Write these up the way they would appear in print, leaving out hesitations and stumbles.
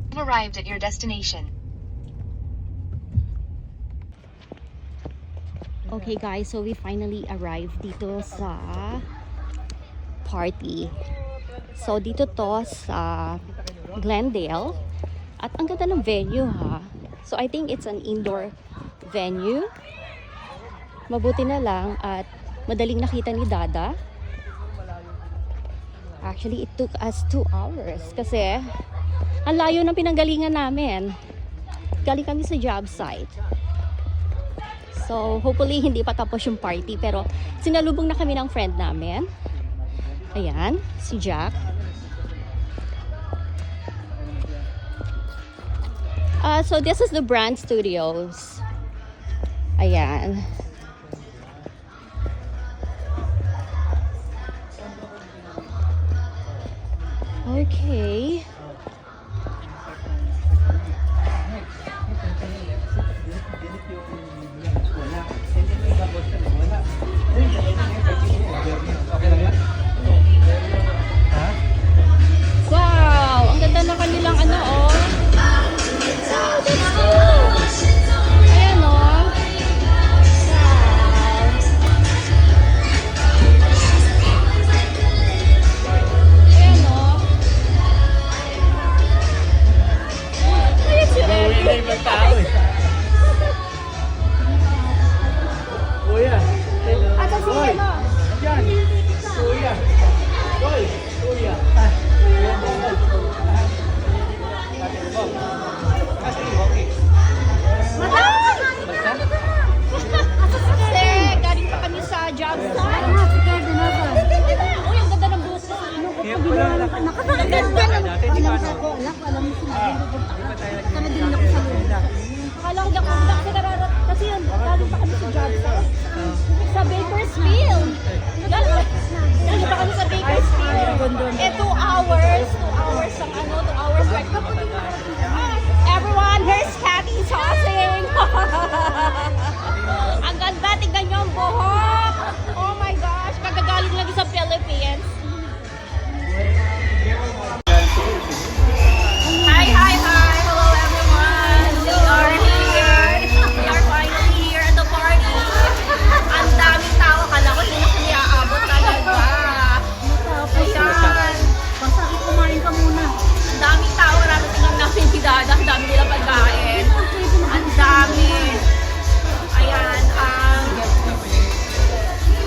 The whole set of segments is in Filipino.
You've arrived at your destination. Okay guys, so we finally arrived dito sa party. So dito to sa Glendale. At ang ganda ng venue ha. So I think it's an indoor venue. Mabuti na lang at madaling nakita ni Dada. Actually, it took us 2 hours kasi ang layo ng pinanggalingan namin. Galing kami sa job site. So, hopefully, hindi pa tapos yung party. Pero, sinalubong na kami ng friend namin. Ayan, si Jack. So, this is the Brand Studios. Ayan. Okay. Wow! Ang ganda na kanilang ano, oh. Ayan, oh. Wow. Ayan, oh. Ay, si Red. Kuya. Asa si ano? Yan. Kuya. Hoy, kuya. Kasi galing pa kami sa job site. Uy, ang ganda ng buso. Kaya pala nakakaganda natin di ba no? Akala ko lang kasi nararat kasi yun, galing pa kami sa job site. Sa Bakersfield. Galing pa kami sa Bakersfield. Eh, 2 hours. 2 hours ang ano, 2 hours like. Everyone, here's Cathy tossing. Ang ganda, tignan nyo ang buhok. Oh my gosh, kagagaling lang sa Philippines. Hi, hi, hi. Hello, everyone. We are here. We are finally here at the party. Ang daming tao. Kala ko hindi na kami aabot talaga. Ayan. Masakit kumain ka muna. Ang daming tao. Narating lang namin si Dada. Ang dami nila pagkain. Ang dami. Ayan.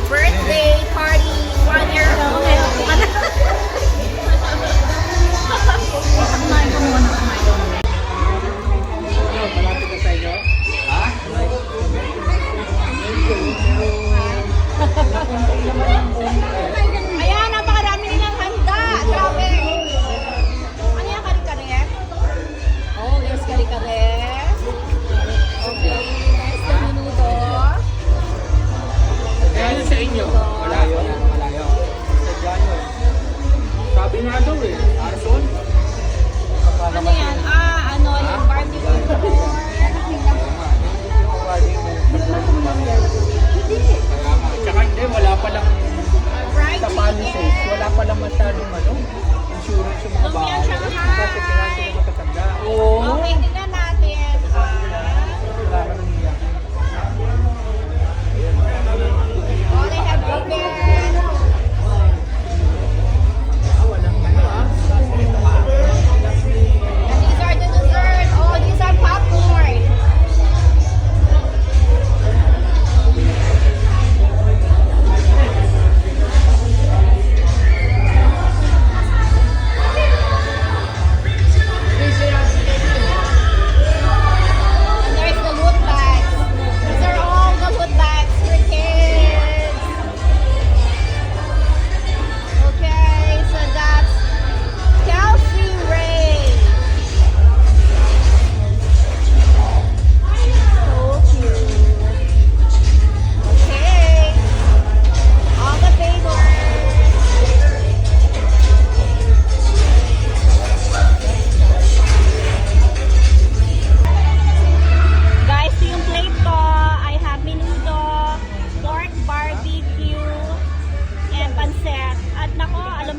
Birthday party. 1 year old. Kumain ka muna. Malapit na sa inyo. Ha? Ayan, napakarami nilang handa. Grabe. Ano yan, kare-kare? Oh, there's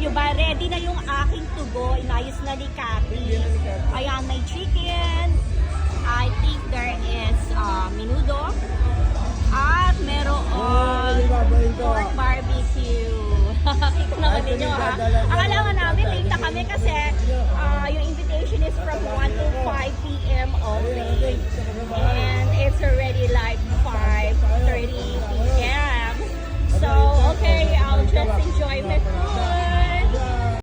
nyo ba? Ready na yung aking tugo. Inayos na ni Cathy. Ayan, may chicken. I think there is menudo. At meron pork barbecue. Kita naman ninyo ha. Akala nga namin late na kami kasi yung invitation is from 1 to